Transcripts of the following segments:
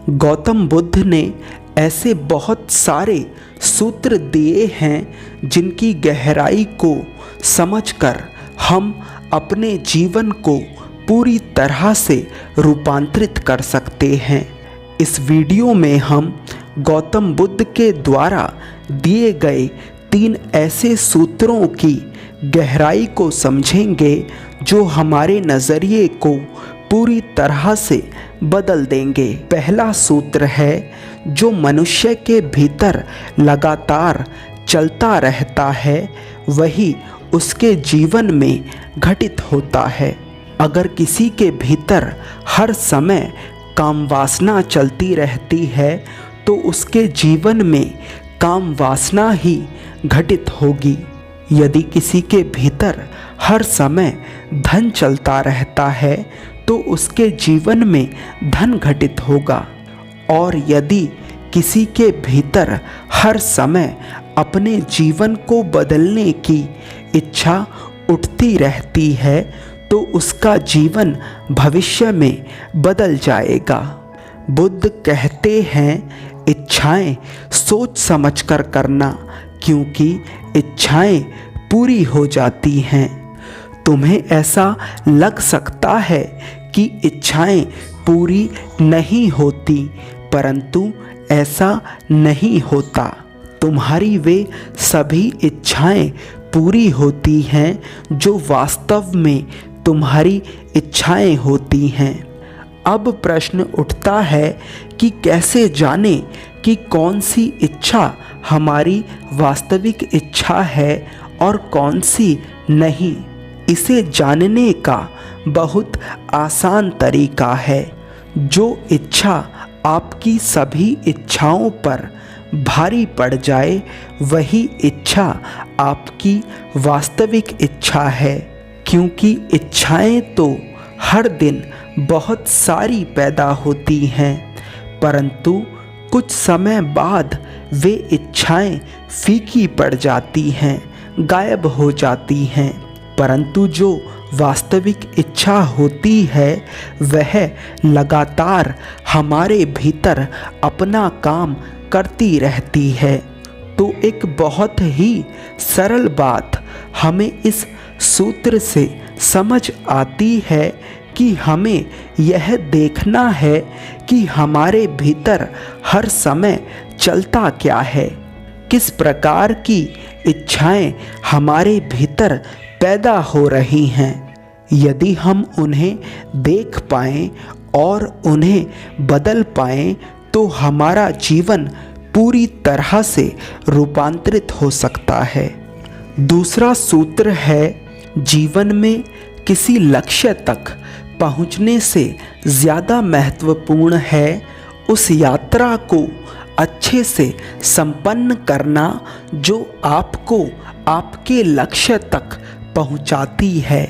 गौतम बुद्ध ने ऐसे बहुत सारे सूत्र दिए हैं जिनकी गहराई को समझकर हम अपने जीवन को पूरी तरह से रूपांतरित कर सकते हैं। इस वीडियो में हम गौतम बुद्ध के द्वारा दिए गए 3 ऐसे सूत्रों की गहराई को समझेंगे जो हमारे नज़रिए को पूरी तरह से बदल देंगे। पहला सूत्र है, जो मनुष्य के भीतर लगातार चलता रहता है वही उसके जीवन में घटित होता है। अगर किसी के भीतर हर समय काम वासना चलती रहती है तो उसके जीवन में काम वासना ही घटित होगी। यदि किसी के भीतर हर समय धन चलता रहता है तो उसके जीवन में धन घटित होगा। और यदि किसी के भीतर हर समय अपने जीवन को बदलने की इच्छा उठती रहती है तो उसका जीवन भविष्य में बदल जाएगा। बुद्ध कहते हैं, इच्छाएं सोच समझकर करना, क्योंकि इच्छाएं पूरी हो जाती हैं। तुम्हें ऐसा लग सकता है कि इच्छाएं पूरी नहीं होती, परंतु ऐसा नहीं होता। तुम्हारी वे सभी इच्छाएं पूरी होती हैं जो वास्तव में तुम्हारी इच्छाएं होती हैं। अब प्रश्न उठता है कि कैसे जाने कि कौन सी इच्छा हमारी वास्तविक इच्छा है और कौन सी नहीं। इसे जानने का बहुत आसान तरीका है। जो इच्छा आपकी सभी इच्छाओं पर भारी पड़ जाए वही इच्छा आपकी वास्तविक इच्छा है, क्योंकि इच्छाएं तो हर दिन बहुत सारी पैदा होती हैं, परंतु कुछ समय बाद वे इच्छाएं फीकी पड़ जाती हैं, गायब हो जाती हैं। परंतु जो वास्तविक इच्छा होती है वह लगातार हमारे भीतर अपना काम करती रहती है। तो एक बहुत ही सरल बात हमें इस सूत्र से समझ आती है कि हमें यह देखना है कि हमारे भीतर हर समय चलता क्या है, किस प्रकार की इच्छाएं हमारे भीतर पैदा हो रही हैं। यदि हम उन्हें देख पाएं और उन्हें बदल पाएं तो हमारा जीवन पूरी तरह से रूपांतरित हो सकता है। दूसरा सूत्र है, जीवन में किसी लक्ष्य तक पहुंचने से ज़्यादा महत्वपूर्ण है उस यात्रा को अच्छे से संपन्न करना जो आपको आपके लक्ष्य तक पहुंचाती है।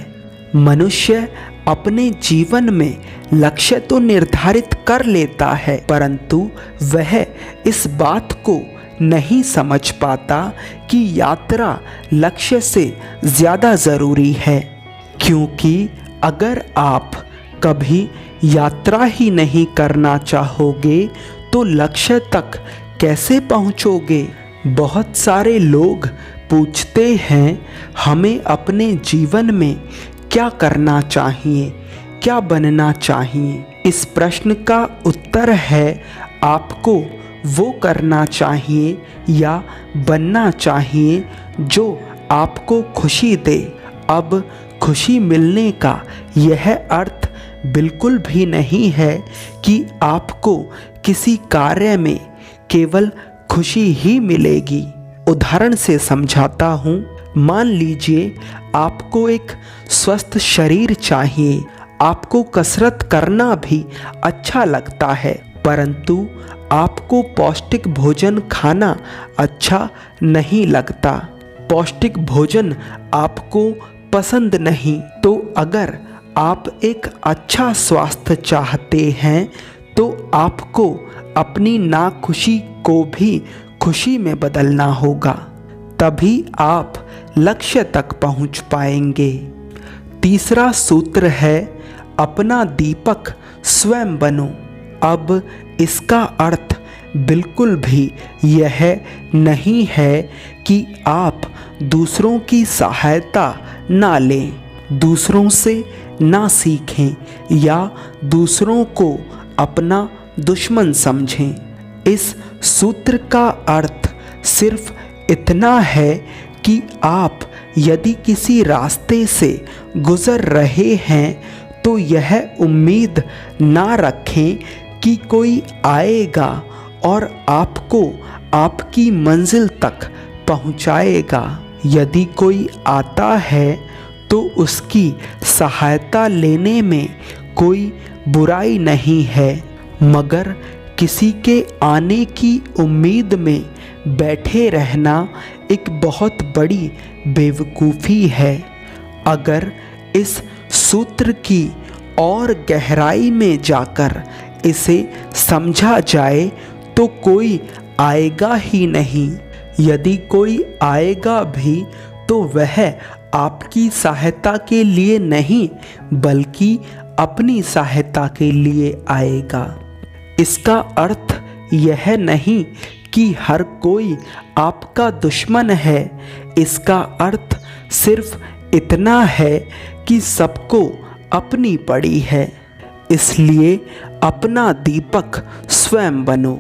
मनुष्य अपने जीवन में लक्ष्य तो निर्धारित कर लेता है, परंतु वह इस बात को नहीं समझ पाता कि यात्रा लक्ष्य से ज़्यादा ज़रूरी है। क्योंकि अगर आप कभी यात्रा ही नहीं करना चाहोगे तो लक्ष्य तक कैसे पहुंचोगे? बहुत सारे लोग पूछते हैं, हमें अपने जीवन में क्या करना चाहिए, क्या बनना चाहिए? इस प्रश्न का उत्तर है, आपको वो करना चाहिए या बनना चाहिए जो आपको खुशी दे। अब खुशी मिलने का यह अर्थ बिल्कुल भी नहीं है कि आपको किसी कार्य में केवल खुशी ही मिलेगी। उदाहरण से समझाता हूँ। मान लीजिए आपको एक स्वस्थ शरीर चाहिए, आपको कसरत करना भी अच्छा लगता है, परंतु आपको पौष्टिक भोजन खाना अच्छा नहीं लगता, पौष्टिक भोजन आपको पसंद नहीं। तो अगर आप एक अच्छा स्वास्थ्य चाहते हैं तो आपको अपनी नाखुशी को भी खुशी में बदलना होगा, तभी आप लक्ष्य तक पहुंच पाएंगे। तीसरा सूत्र है, अपना दीपक स्वयं बनो। अब इसका अर्थ बिल्कुल भी यह नहीं है कि आप दूसरों की सहायता ना लें, दूसरों से ना सीखें या दूसरों को अपना दुश्मन समझें। इस सूत्र का अर्थ सिर्फ इतना है कि आप यदि किसी रास्ते से गुजर रहे हैं तो यह उम्मीद ना रखें कि कोई आएगा और आपको आपकी मंजिल तक पहुंचाएगा। यदि कोई आता है तो उसकी सहायता लेने में कोई बुराई नहीं है, मगर किसी के आने की उम्मीद में बैठे रहना एक बहुत बड़ी बेवकूफ़ी है। अगर इस सूत्र की और गहराई में जाकर इसे समझा जाए तो कोई आएगा ही नहीं। यदि कोई आएगा भी तो वह आपकी सहायता के लिए नहीं बल्कि अपनी सहायता के लिए आएगा। इसका अर्थ यह नहीं कि हर कोई आपका दुश्मन है। इसका अर्थ सिर्फ इतना है कि सबको अपनी पड़ी है। इसलिए अपना दीपक स्वयं बनो।